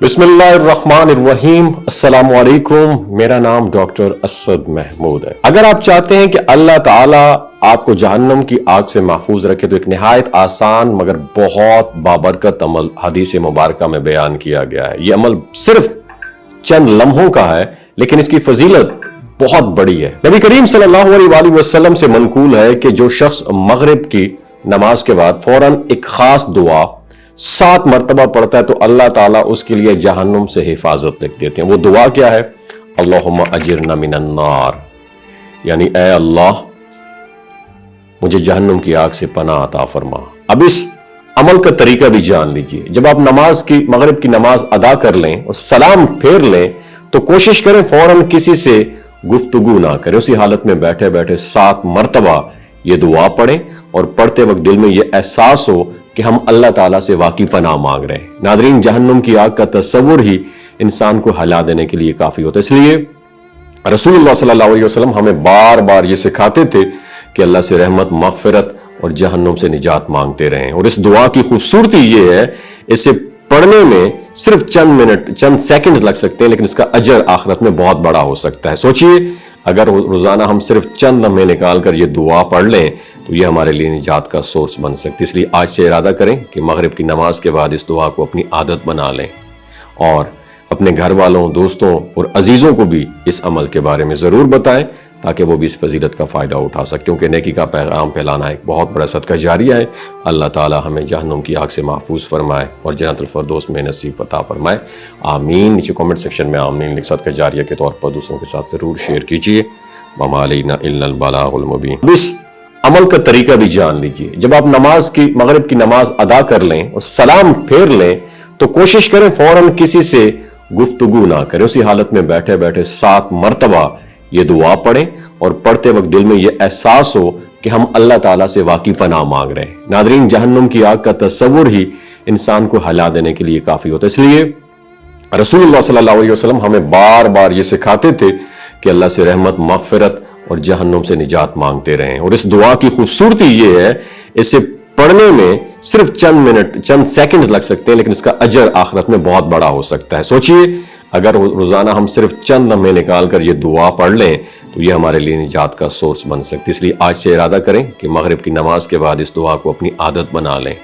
بسم اللہ الرحمن الرحیم۔ السلام علیکم، میرا نام ڈاکٹر اسد محمود ہے۔ اگر آپ چاہتے ہیں کہ اللہ تعالیٰ آپ کو جہنم کی آگ سے محفوظ رکھے تو ایک نہایت آسان مگر بہت بابرکت عمل حدیث مبارکہ میں بیان کیا گیا ہے۔ یہ عمل صرف چند لمحوں کا ہے لیکن اس کی فضیلت بہت بڑی ہے۔ نبی کریم صلی اللہ علیہ وآلہ وسلم سے منقول ہے کہ جو شخص مغرب کی نماز کے بعد فوراً ایک خاص دعا 7 مرتبہ پڑھتا ہے تو اللہ تعالیٰ اس کے لیے جہنم سے حفاظت لکھ دیتے ہیں۔ وہ دعا کیا ہے؟ اللہم اجرنا من النار، یعنی اے اللہ مجھے جہنم کی آگ سے پناہ عطا فرما۔ اب اس عمل کا طریقہ بھی جان لیجئے۔ جب آپ مغرب کی نماز ادا کر لیں اور سلام پھیر لیں تو کوشش کریں فوراً کسی سے گفتگو نہ کریں، اسی حالت میں بیٹھے بیٹھے 7 مرتبہ یہ دعا پڑھیں اور پڑھتے وقت دل میں یہ احساس ہو کہ ہم اللہ تعالیٰ سے واقعی پناہ مانگ رہے ہیں۔ ناظرین، جہنم کی آگ کا تصور ہی انسان کو ہلا دینے کے لیے کافی ہوتا ہے۔ اس لیے رسول اللہ صلی اللہ علیہ وسلم ہمیں بار بار یہ سکھاتے تھے کہ اللہ سے رحمت، مغفرت اور جہنم سے نجات مانگتے رہیں۔ اور اس دعا کی خوبصورتی یہ ہے، اسے پڑھنے میں صرف چند منٹ، چند سیکنڈز لگ سکتے ہیں لیکن اس کا اجر آخرت میں بہت بڑا ہو سکتا ہے۔ سوچئے اگر روزانہ ہم صرف چند لمحے نکال کر یہ دعا پڑھ لیں تو یہ ہمارے لیے نجات کا سورس بن سکتی ہے۔ اس لیے آج سے ارادہ کریں کہ مغرب کی نماز کے بعد اس دعا کو اپنی عادت بنا لیں اور اپنے گھر والوں، دوستوں اور عزیزوں کو بھی اس عمل کے بارے میں ضرور بتائیں تاکہ وہ بھی اس فضیلت کا فائدہ اٹھا سکیں، کیونکہ نیکی کا پیغام پھیلانا ایک بہت بڑا صدقہ جاریہ ہے۔ اللہ تعالی ہمیں جہنم کی آگ سے محفوظ فرمائے اور جنت الفردوس میں نصیب عطا فرمائے، آمین۔ نیچے کمنٹ سیکشن میں آمین لکھ صدقہ جاریہ کے طور پر دوسروں کے ساتھ ضرور شیئر کیجئے۔ وما علینا الا البلاغ المبین۔ اب اس عمل کا طریقہ بھی جان لیجئے۔ جب آپ مغرب کی نماز ادا کر لیں اور سلام پھیر لیں تو کوشش کریں فوراً کسی سے گفتگو نہ کریں، اسی حالت میں بیٹھے بیٹھے 7 مرتبہ یہ دعا پڑھیں اور پڑھتے وقت دل میں یہ احساس ہو کہ ہم اللہ تعالیٰ سے واقعی پناہ مانگ رہے ہیں۔ ناظرین، جہنم کی آگ کا تصور ہی انسان کو ہلا دینے کے لیے کافی ہوتا ہے۔ اس لیے رسول اللہ صلی اللہ علیہ وسلم ہمیں بار بار یہ سکھاتے تھے کہ اللہ سے رحمت، مغفرت اور جہنم سے نجات مانگتے رہیں۔ اور اس دعا کی خوبصورتی یہ ہے، اسے پڑھنے میں صرف چند منٹ، چند سیکنڈز لگ سکتے ہیں لیکن اس کا اجر آخرت میں بہت بڑا ہو سکتا ہے۔ سوچئے اگر روزانہ ہم صرف چند لمحے نکال کر یہ دعا پڑھ لیں تو یہ ہمارے لیے نجات کا سورس بن سکتی ہے۔ اس لیے آج سے ارادہ کریں کہ مغرب کی نماز کے بعد اس دعا کو اپنی عادت بنا لیں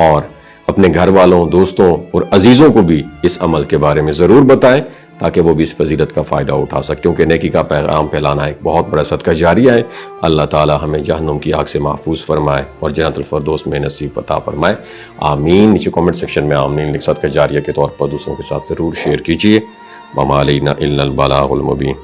اور اپنے گھر والوں، دوستوں اور عزیزوں کو بھی اس عمل کے بارے میں ضرور بتائیں تاکہ وہ بھی اس فضیلت کا فائدہ اٹھا سکیں، کیونکہ نیکی کا پیغام پھیلانا ایک بہت بڑا صدقہ جاریہ ہے۔ اللہ تعالی ہمیں جہنم کی آگ سے محفوظ فرمائے اور جنت الفردوس میں نصیب عطا فرمائے، آمین۔ نیچے کمنٹ سیکشن میں آمین لکھ صدقہ جاریہ کے طور پر دوسروں کے ساتھ ضرور شیئر کیجئے۔ وما علینا الا البلاغ المبین۔